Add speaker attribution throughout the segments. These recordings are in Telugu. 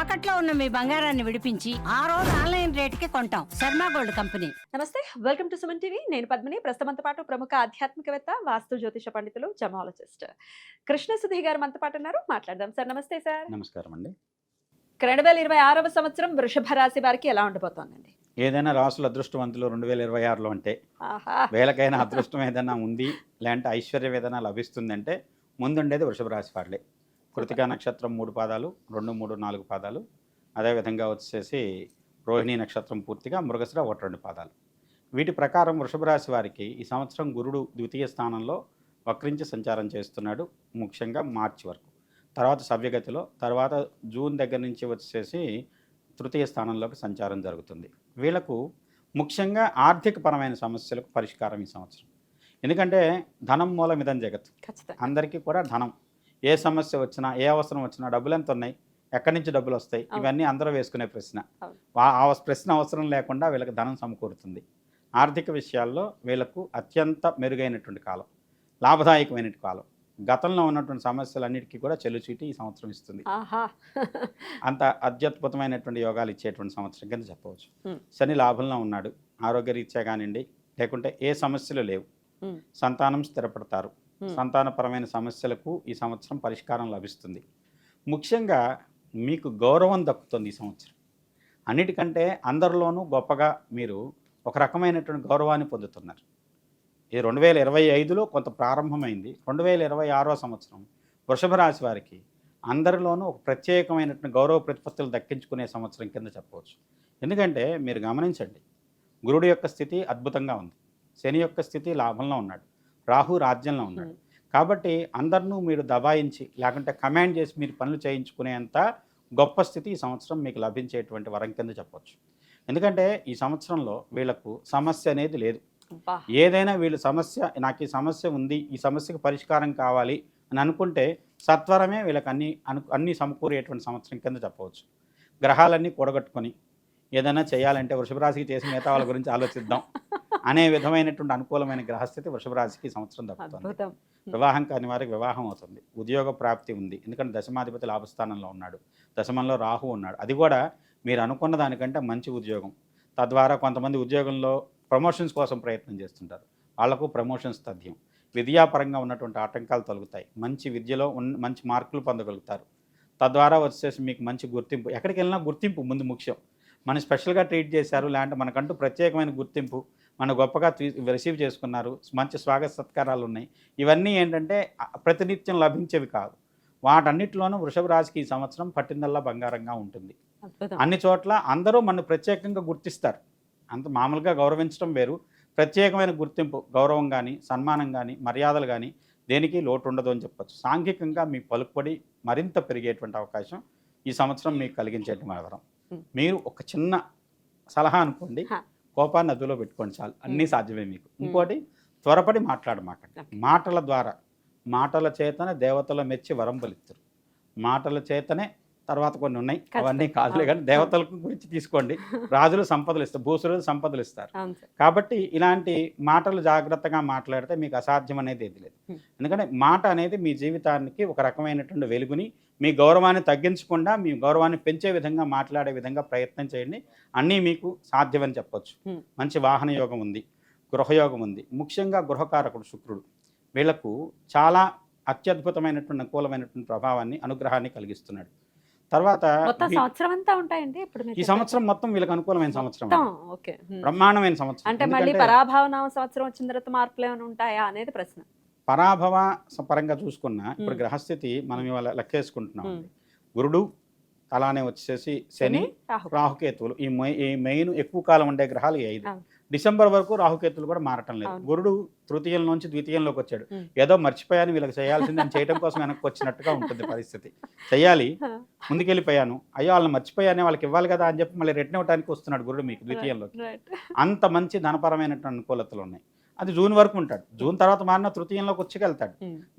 Speaker 1: తాకట్లో ఉన్న మీ బంగారాన్ని విడిపించి ఆ రోజు ఆన్లైన్ రేటుకి కొంటాం. Sharma gold company.
Speaker 2: నమస్తే, వెల్కమ్ టు సుమన్ టీవీ. నేను పద్మిని. ప్రస్తుతంతో పాటు ప్రముఖ ఆధ్యాత్మికవేత్త, వాస్తు జ్యోతిష పండితులు, జమాలజిస్ట్ కృష్ణ సుధీ గారు మనతో పాటు ఉన్నారు. మాట్లాడదాం సార్. నమస్తే సార్.
Speaker 3: నమస్కారం అండి.
Speaker 2: 2026వ సంవత్సరం వృషభ రాశి వారికి ఎలా ఉండబోతోందండి?
Speaker 3: ఏదైనా రాసులు అదృష్టవంతులు 2026లో అంటే
Speaker 2: ఆహా,
Speaker 3: వేలకైనా అదృష్టం ఏదైనా ఉంది, లేదంటే ఐశ్వర్యం ఏదైనా లభిస్తుందంటే ముందుండేది వృషభ రాశి వాళ్ళే. కృతికా నక్షత్రం 3 పాదాలు, 2, 3, 4 పాదాలు, అదేవిధంగా వచ్చేసి రోహిణీ నక్షత్రం పూర్తిగా, మృగశిర 1, 2 పాదాలు. వీటి ప్రకారం వృషభ రాశి వారికి ఈ సంవత్సరం గురుడు ద్వితీయ స్థానంలో వక్రించి సంచారం చేస్తున్నాడు, ముఖ్యంగా మార్చి వరకు. తర్వాత సవ్యగతిలో, తర్వాత జూన్ దగ్గర నుంచి వచ్చేసి తృతీయ స్థానంలోకి సంచారం జరుగుతుంది. వీళ్ళకు ముఖ్యంగా ఆర్థికపరమైన సమస్యలకు పరిష్కారం ఈ సంవత్సరం. ఎందుకంటే ధనం మూలమిదం జగత్.
Speaker 2: ఖచ్చితంగా.
Speaker 3: అందరికీ కూడా ధనం, ఏ సమస్య వచ్చినా, ఏ అవసరం వచ్చినా, డబ్బులు ఎంత ఉన్నాయి, ఎక్కడి నుంచి డబ్బులు వస్తాయి, ఇవన్నీ అందరూ వేసుకునే ప్రశ్న. ఆ ప్రశ్న అవసరం లేకుండా వీళ్ళకి ధనం సమకూరుతుంది. ఆర్థిక విషయాల్లో వీళ్ళకు అత్యంత మెరుగైనటువంటి కాలం, లాభదాయకమైన కాలం. గతంలో ఉన్నటువంటి సమస్యలన్నిటికీ కూడా చెల్లుచీటి ఈ సంవత్సరం ఇస్తుంది. అంత అత్యద్భుతమైనటువంటి యోగాలు ఇచ్చేటువంటి సంవత్సరం కింద చెప్పవచ్చు. శని లాభంలో ఉన్నాడు, ఆరోగ్యరీత్యా కానివ్వండి, లేకుంటే ఏ సమస్యలు లేవు, సంతానం స్థిరపడతారు, సంతానపరమైన సమస్యలకు ఈ సంవత్సరం పరిష్కారం లభిస్తుంది. ముఖ్యంగా మీకు గౌరవం దక్కుతుంది ఈ సంవత్సరం. అన్నిటికంటే అందరిలోనూ గొప్పగా మీరు ఒక రకమైనటువంటి గౌరవాన్ని పొందుతున్నారు. ఈ 2025లో కొంత ప్రారంభమైంది. 2026వ సంవత్సరం వృషభ రాశి వారికి అందరిలోనూ ఒక ప్రత్యేకమైనటువంటి గౌరవ ప్రతిపత్తులు దక్కించుకునే సంవత్సరం కింద చెప్పవచ్చు. ఎందుకంటే మీరు గమనించండి, గురుడు యొక్క స్థితి అద్భుతంగా ఉంది, శని యొక్క స్థితి లాభంలో ఉన్నాడు, రాహు రాజ్యంలో ఉన్నాడు. కాబట్టి అందరినూ మీరు దబాయించి లేకుంటే కమాండ్ చేసి మీరు పనులు చేయించుకునేంత గొప్ప స్థితి ఈ సంవత్సరం మీకు లభించేటువంటి వరం కింద చెప్పవచ్చు. ఎందుకంటే ఈ సంవత్సరంలో వీళ్ళకు సమస్య అనేది లేదు. ఏదైనా వీళ్ళు సమస్య, నాకు ఈ సమస్య ఉంది, ఈ సమస్యకు పరిష్కారం కావాలి అని అనుకుంటే సత్వరమే వీళ్ళకి అన్నీ సమకూరేటువంటి సంవత్సరం కింద చెప్పవచ్చు. గ్రహాలన్నీ కూడగట్టుకొని ఏదైనా చేయాలంటే వృషభరాశికి చేసి మిగతా వాళ్ళ గురించి ఆలోచిద్దాం అనే విధమైనటువంటి అనుకూలమైన గ్రహస్థితి వృషభరాశికి ఈ సంవత్సరం దక్కుతుంది. వివాహం కాని వారికి వివాహం అవుతుంది, ఉద్యోగ ప్రాప్తి ఉంది. ఎందుకంటే దశమాధిపతి లాభస్థానంలో ఉన్నాడు, దశమంలో రాహు ఉన్నాడు. అది కూడా మీరు అనుకున్న దానికంటే మంచి ఉద్యోగం. తద్వారా కొంతమంది ఉద్యోగంలో ప్రమోషన్స్ కోసం ప్రయత్నం చేస్తుంటారు, వాళ్లకు ప్రమోషన్స్ తథ్యం. విద్యాపరంగా ఉన్నటువంటి ఆటంకాలు తొలగుతాయి, మంచి విద్యలో మంచి మార్కులు పొందగలుగుతారు. తద్వారా వచ్చేసి మీకు మంచి గుర్తింపు, ఎక్కడికి వెళ్ళినా గుర్తింపు ముందు ముఖ్యం. మనం స్పెషల్గా ట్రీట్ చేశారు, లేదంటే మనకంటూ ప్రత్యేకమైన గుర్తింపు, మన గొప్పగా రిసీవ్ చేసుకున్నారు, మంచి స్వాగత సత్కారాలు ఉన్నాయి. ఇవన్నీ ఏంటంటే ప్రతినిత్యం లభించేవి కాదు. వాటన్నిటిలోనూ వృషభ రాశికి ఈ సంవత్సరం పట్టిందల్లా బంగారంగా ఉంటుంది. అన్ని చోట్ల అందరూ మనం ప్రత్యేకంగా గుర్తిస్తారు. అంత మామూలుగా గౌరవించడం వేరు, ప్రత్యేకమైన గుర్తింపు, గౌరవం కానీ, సన్మానం కానీ, మర్యాదలు కానీ దేనికి లోటు ఉండదు అని చెప్పచ్చు. సాంఘికంగా మీ పలుకుబడి మరింత పెరిగేటువంటి అవకాశం ఈ సంవత్సరం మీకు కలిగించేటువంటి వరం. మీరు ఒక చిన్న సలహా అనుకోండి, కోపాన్ని అదులో పెట్టుకోండి, చాలు, అన్నీ సాధ్యమే మీకు. ఇంకోటి, త్వరపడి మాట్లాడమాకండి. మాటల ద్వారా, మాటల చేతనే దేవతల మెచ్చి వరం బలిస్తారు. మాటల చేతనే తర్వాత కొన్ని ఉన్నాయి, అవన్నీ కాదులే, కానీ దేవతల గురించి తీసుకోండి. రాజులు సంపదలు ఇస్తారు, భూసురులు సంపదలు ఇస్తారు. కాబట్టి ఇలాంటి మాటలు జాగ్రత్తగా మాట్లాడితే మీకు అసాధ్యం అనేది ఏది లేదు. ఎందుకంటే మాట అనేది మీ జీవితానికి ఒక రకమైనటువంటి వెలుగుని, మీ గౌరవాన్ని తగ్గించకుండా మీ గౌరవాన్ని పెంచే విధంగా మాట్లాడే విధంగా ప్రయత్నం చేయండి. అన్నీ మీకు సాధ్యమని చెప్పొచ్చు. మంచి వాహన యోగం ఉంది, గృహయోగం ఉంది. ముఖ్యంగా గృహకారకుడు శుక్రుడు వీళ్లకు చాలా అత్యద్భుతమైనటువంటి అనుకూలమైనటువంటి ప్రభావాన్ని, అనుగ్రహాన్ని కలిగిస్తున్నాడు. తర్వాత ఈ సంవత్సరం మొత్తం వీళ్ళకి అనుకూలమైన సంవత్సరం, బ్రహ్మాండమైన సంవత్సరం.
Speaker 2: అంటే మళ్ళీ పరాభవ సంవత్సరం వచ్చిన తర్వాత మార్పులు ఏమైనా ఉంటాయా అనేది ప్రశ్న.
Speaker 3: పరాభవ పరంగా చూసుకున్నా ఇప్పుడు గ్రహస్థితి మనం ఇవాళ లెక్కేసుకుంటున్నాం. గురుడు, అలానే వచ్చేసి శని, రాహుకేతువులు, ఈ మెయిన్ ఎక్కువ కాలం ఉండే గ్రహాలు 5. డిసెంబర్ వరకు రాహుకేతులు కూడా మారటం లేదు. గురుడు తృతీయం నుంచి ద్వితీయంలోకి వచ్చాడు. ఏదో మర్చిపోయాను, వీళ్ళకి చేయాల్సిందని చేయడం కోసం వెనక్కి వచ్చినట్టుగా ఉంటుంది పరిస్థితి. చెయ్యాలి, ముందుకెళ్ళిపోయాను, అయ్యో వాళ్ళని మర్చిపోయానే, వాళ్ళకి ఇవ్వాలి కదా అని చెప్పి మళ్ళీ రిటర్న్ అవ్వడానికి వస్తున్నాడు గురుడు మీకు ద్వితీయంలోకి. అంత మంచి ధనపరమైనటువంటి అనుకూలతలు ఉన్నాయి. అది జూన్ వరకు ఉంటాడు. జూన్ తర్వాత మారిన తృతీయంలోకి వచ్చి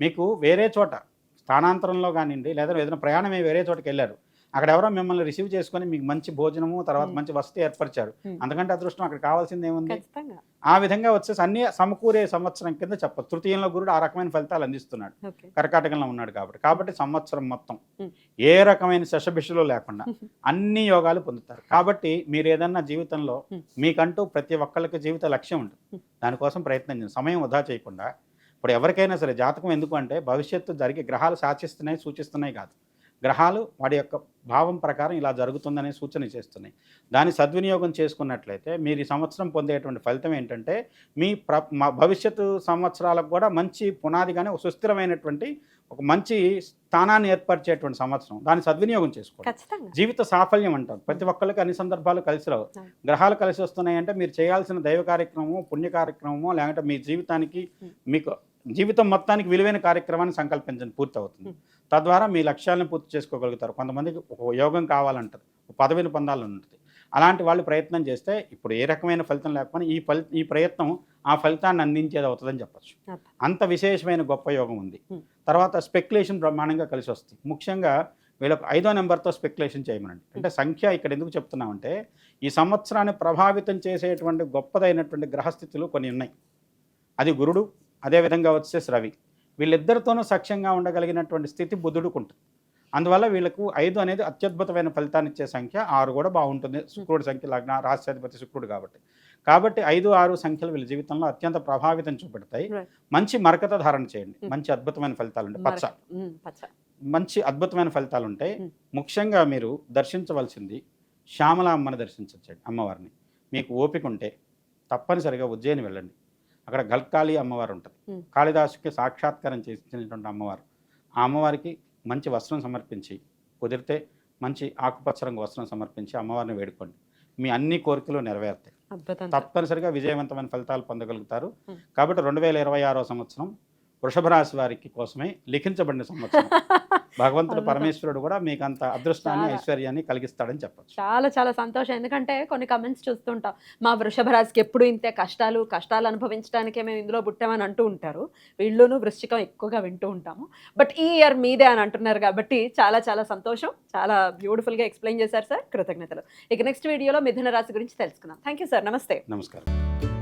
Speaker 3: మీకు వేరే చోట స్థానాంతరంలో కానివ్వండి, లేదా ఏదైనా ప్రయాణమే వేరే చోటకి వెళ్ళారు, అక్కడ ఎవరో మిమ్మల్ని రిసీవ్ చేసుకొని మీకు మంచి భోజనము తర్వాత
Speaker 2: Hmm.
Speaker 3: మంచి వసతి ఏర్పరిచాడు.
Speaker 2: Hmm.
Speaker 3: అంతకంటే అదృష్టం అక్కడ కావాల్సింది ఏముంది?
Speaker 2: ఖచ్చితంగా.
Speaker 3: ఆ విధంగా వచ్చేసి అన్ని సమకూరే సంవత్సరం కింద చెప్పచ్చు. తృతీయంలో గురుడు ఆ రకమైన ఫలితాలు అందిస్తున్నాడు,
Speaker 2: ఓకే.
Speaker 3: కర్కాటకంలో ఉన్నాడు కాబట్టి సంవత్సరం మొత్తం
Speaker 2: Hmm.
Speaker 3: ఏ రకమైన శశభిషలు లేకుండా అన్ని యోగాలు పొందుతారు. కాబట్టి మీరు ఏదన్నా జీవితంలో
Speaker 2: Hmm.
Speaker 3: మీకంటూ ప్రతి ఒక్కళ్ళకి జీవిత లక్ష్యం ఉంటుంది.
Speaker 2: Hmm.
Speaker 3: దానికోసం ప్రయత్నం చేయండి, సమయం వృధా చేయకుండా. ఇప్పుడు ఎవరికైనా సరే జాతకం ఎందుకు అంటే భవిష్యత్తు జరిగే గ్రహాలు శాసిస్తున్నాయి, సూచిస్తున్నాయి కాదు. గ్రహాలు వాడి యొక్క భావం ప్రకారం ఇలా జరుగుతుందనే సూచన చేస్తున్నాయి. దాన్ని సద్వినియోగం చేసుకున్నట్లయితే మీరు ఈ సంవత్సరం పొందేటువంటి ఫలితం ఏంటంటే మీ భవిష్యత్తు సంవత్సరాలకు కూడా మంచి పునాదిగానే ఒక సుస్థిరమైనటువంటి ఒక మంచి స్థానాన్ని ఏర్పరిచేటువంటి సంవత్సరం. దాన్ని సద్వినియోగం చేసుకోండి.
Speaker 2: ఖచ్చితంగా.
Speaker 3: జీవిత సాఫల్యం అంటారు. ప్రతి ఒక్కరికి అన్ని సందర్భాలు కలిసి రావు.
Speaker 2: అవును.
Speaker 3: గ్రహాలు కలిసి వస్తున్నాయంటే మీరు చేయాల్సిన దైవ కార్యక్రమమో పుణ్య కార్యక్రమమో లేదంటే మీ జీవితానికి మీకు జీవితం మొత్తానికి విలువైన కార్యక్రమాన్ని సంకల్పించండి, పూర్తవుతుంది. తద్వారా మీ లక్ష్యాలను పూర్తి చేసుకోగలుగుతారు. కొంతమందికి ఒక యోగం కావాలంటారు, ఒక పదవిని పొందాలని ఉంటుంది. అలాంటి వాళ్ళు ప్రయత్నం చేస్తే ఇప్పుడు ఏ రకమైన ఫలితం లేకపోయినా ఈ ప్రయత్నం ఆ ఫలితాన్ని అందించేది అవుతుందని చెప్పచ్చు. అంత విశేషమైన గొప్ప యోగం ఉంది. తర్వాత స్పెక్యులేషన్ బ్రహ్మాండంగా కలిసి వస్తుంది. ముఖ్యంగా వీళ్ళకు 5వ నెంబర్తో స్పెక్యులేషన్ చేయమనండి. అంటే సంఖ్య ఇక్కడ ఎందుకు చెప్తున్నామంటే ఈ సంవత్సరాన్ని ప్రభావితం చేసేటువంటి గొప్పదైనటువంటి గ్రహస్థితులు కొన్ని ఉన్నాయి. అది గురుడు, అదేవిధంగా వచ్చేసి రవి. వీళ్ళిద్దరితోనూ సఖ్యంగా ఉండగలిగినటువంటి స్థితి బుధుడికి ఉంటుంది. అందువల్ల వీళ్ళకు 5 అనేది అత్యద్భుతమైన ఫలితాన్ని ఇచ్చే సంఖ్య. 6 కూడా బాగుంటుంది, శుక్రుడి సంఖ్య, లగ్న రాష్ట్రాధిపతి శుక్రుడు కాబట్టి 5, 6 సంఖ్యలు వీళ్ళ జీవితంలో అత్యంత ప్రభావితం చూపెడతాయి. మంచి మరకత ధారణ చేయండి, మంచి అద్భుతమైన ఫలితాలు ఉంటాయి. పచ్చ మంచి అద్భుతమైన ఫలితాలు ఉంటాయి. ముఖ్యంగా మీరు దర్శించవలసింది శ్యామల అమ్మని దర్శించండి, అమ్మవారిని. మీకు ఓపిక ఉంటే తప్పనిసరిగా ఉజ్జయిని వెళ్ళండి. అక్కడ గల్కాళి అమ్మవారు ఉంటుంది. కాళిదాసుకి సాక్షాత్కారం చేసినటువంటి అమ్మవారు. ఆ అమ్మవారికి మంచి వస్త్రం సమర్పించి, కుదిరితే మంచి ఆకుపచ్చ రంగు వస్త్రం సమర్పించి అమ్మవారిని వేడుకోండి. మీ అన్ని కోరికలు నెరవేరుతాయి. తప్పనిసరిగా విజయవంతమైన ఫలితాలు పొందగలుగుతారు. కాబట్టి 2026వ సంవత్సరం వృషభ రాశి వారికి కోసమే లిఖించబడిన సంవత్సరం. భగవంతుడు పరమేశ్వరుడు కూడా మీకు అంత అదృష్టాన్ని, ఐశ్వర్యాన్ని కలిగిస్తాడని చెప్పచ్చు.
Speaker 2: చాలా చాలా సంతోషం. ఎందుకంటే కొన్ని కమెంట్స్ చూస్తుంటాం, మా వృషభ రాశికి ఎప్పుడు ఇంతే కష్టాలు అనుభవించడానికే మేము ఇందులో పుట్టామని అంటూ ఉంటారు. వీళ్ళును వృశ్చికం ఎక్కువగా వింటూ ఉంటాము. బట్ ఈ ఇయర్ మీదే అని అంటున్నారు కాబట్టి చాలా చాలా సంతోషం. చాలా బ్యూటిఫుల్గా ఎక్స్ప్లెయిన్ చేశారు సార్, కృతజ్ఞతలు. ఇక నెక్స్ట్ వీడియోలో మిథున రాశి గురించి తెలుసుకుందాం. Thank you sir. నమస్తే.
Speaker 3: నమస్కారం.